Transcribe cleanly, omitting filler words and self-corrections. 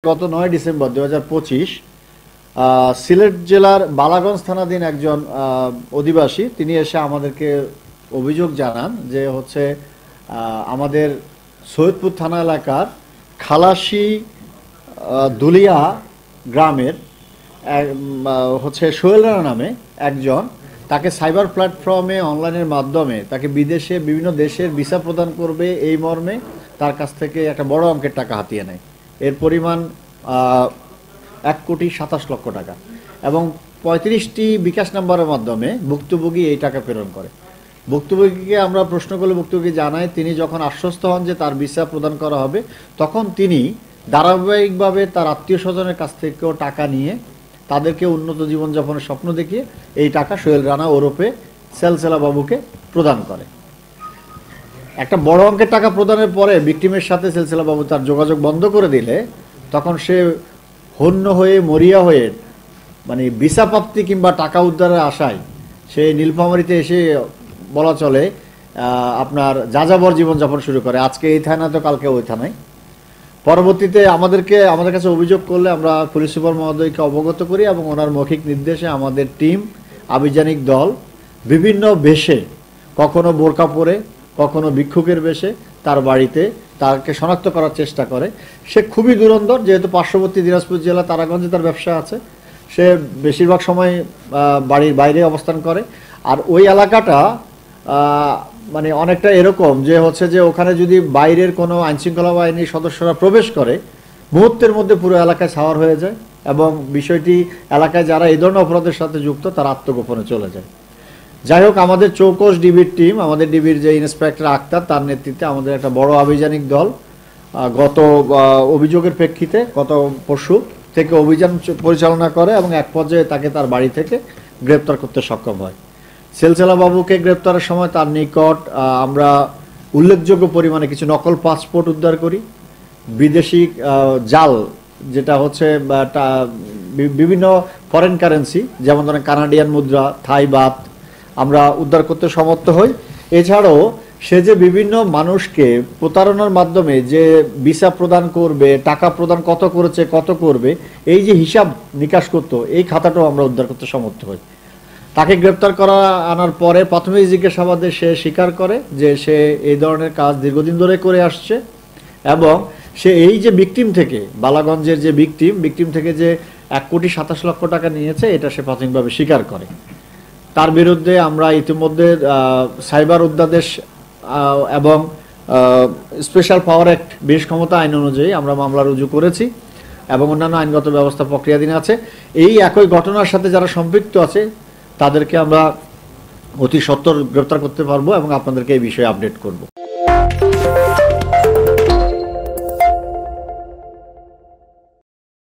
গত 9 ডিসেম্বর 2025 সিলেট জেলার বালাগঞ্জ থানাধীন একজন অধিবাসী তিনি এসে আমাদেরকে অভিযোগ জানান যে হচ্ছে আমাদের সৈয়দপুর থানা এলাকার খালাসি দুলিয়া গ্রামের হচ্ছে সোহেল রানা নামে একজন তাকে সাইবার প্ল্যাটফর্মে অনলাইনের মাধ্যমে তাকে বিদেশে বিভিন্ন দেশের ভিসা প্রদান করবে এই মর্মে তার কাছ থেকে একটা বড় অঙ্কের টাকা হাতিয়ে নেয়। এর পরিমাণ 1,27,00,000 টাকা এবং 35টি বিকাশ নাম্বারের মাধ্যমে ভুক্তভোগী এই টাকা প্রেরণ করে। ভুক্তভোগীকে আমরা প্রশ্ন করলে ভুক্তভোগী জানায় তিনি যখন আশ্বস্ত হন যে তার ভিসা প্রদান করা হবে তখন তিনি ধারাবাহিকভাবে তার আত্মীয় স্বজনের কাছ থেকেও টাকা নিয়ে তাদেরকে উন্নত জীবনযাপনের স্বপ্ন দেখিয়ে এই টাকা সোহেল রানা ওরফে সেলসেলা বাবুকে প্রদান করে। একটা বড় অঙ্কের টাকা প্রদানের পরে ভিকটিমের সাথে সেলসেলা বাবু তার যোগাযোগ বন্ধ করে দিলে তখন সে হন্য হয়ে মরিয়া হয়ে মানে ভিসা প্রাপ্তি কিংবা টাকা উদ্ধারের আশায় সে নীলফামারীতে এসে বলা চলে আপনার যাযাবর জীবনযাপন শুরু করে। আজকে এই থানায় তো কালকে ওই থানায়। পরবর্তীতে আমাদের কাছে অভিযোগ করলে আমরা পুলিশ সুপার মহোদয়কে অবগত করি এবং ওনার মৌখিক নির্দেশে আমাদের টিম আভিযানিক দল বিভিন্ন বেশে কখনো বোরকা পরে কখনো ভিক্ষুকের বেশে তার বাড়িতে তাকে শনাক্ত করার চেষ্টা করে। সে খুবই দুরন্তর, যেহেতু পার্শ্ববর্তী দিনাজপুর জেলা তারাগঞ্জে তার ব্যবসা আছে, সে বেশিরভাগ সময় বাড়ির বাইরে অবস্থান করে। আর ওই এলাকাটা মানে অনেকটা এরকম যে হচ্ছে যে ওখানে যদি বাইরের কোনো আইনশৃঙ্খলা বাহিনীর সদস্যরা প্রবেশ করে মুহূর্তের মধ্যে পুরো এলাকায় ছাওয়ার হয়ে যায় এবং বিষয়টি এলাকায় যারা এই ধরনের অপরাধের সাথে যুক্ত তারা আত্মগোপনে চলে যায়। যাই হোক, আমাদের চৌকস ডিবির টিম, আমাদের ডিবির যে ইন্সপেক্টর আক্তার তার নেতৃত্বে আমাদের একটা বড় আভিযানিক দল গত অভিযোগের প্রেক্ষিতে গত পরশু থেকে অভিযান পরিচালনা করে এবং এক পর্যায়ে তাকে তার বাড়ি থেকে গ্রেপ্তার করতে সক্ষম হয়। সেলসেলা বাবুকে গ্রেপ্তারের সময় তার নিকট আমরা উল্লেখযোগ্য পরিমাণে কিছু নকল পাসপোর্ট উদ্ধার করি, বিদেশি জাল যেটা হচ্ছে বিভিন্ন ফরেন কারেন্সি যেমন ধরেন কানাডিয়ান মুদ্রা, থাই বাত আমরা উদ্ধার করতে সমর্থ হই। এছাড়াও সে যে বিভিন্ন মানুষকে প্রতারণার মাধ্যমে যে ভিসা প্রদান করবে, টাকা প্রদান কত করেছে কত করবে এই যে হিসাব নিকাশ করতো এই খাতাটাও আমরা উদ্ধার করতে সমর্থ হই। তাকে গ্রেপ্তার করা আনার পরে প্রাথমিক জিজ্ঞাসাবাদে সে স্বীকার করে যে সে এই ধরনের কাজ দীর্ঘদিন ধরে করে আসছে এবং সে এই যে ভিকটিম থেকে বালাগঞ্জের যে ভিকটিম থেকে যে 1,27,00,000 টাকা নিয়েছে এটা সে প্রাথমিকভাবে স্বীকার করে। তার বিরুদ্ধে আমরা ইতিমধ্যে সাইবার অধ্যাদেশ এবং স্পেশাল পাওয়ার অ্যাক্ট বিশেষ ক্ষমতা আইন অনুযায়ী আমরা মামলা রুজু করেছি এবং অন্যান্য আইনগত ব্যবস্থা প্রক্রিয়াধীন আছে। এই একই ঘটনার সাথে যারা সম্পৃক্ত আছে তাদেরকে আমরা অতি সত্বর গ্রেপ্তার করতে পারবো এবং আপনাদেরকে এই বিষয়ে আপডেট করব।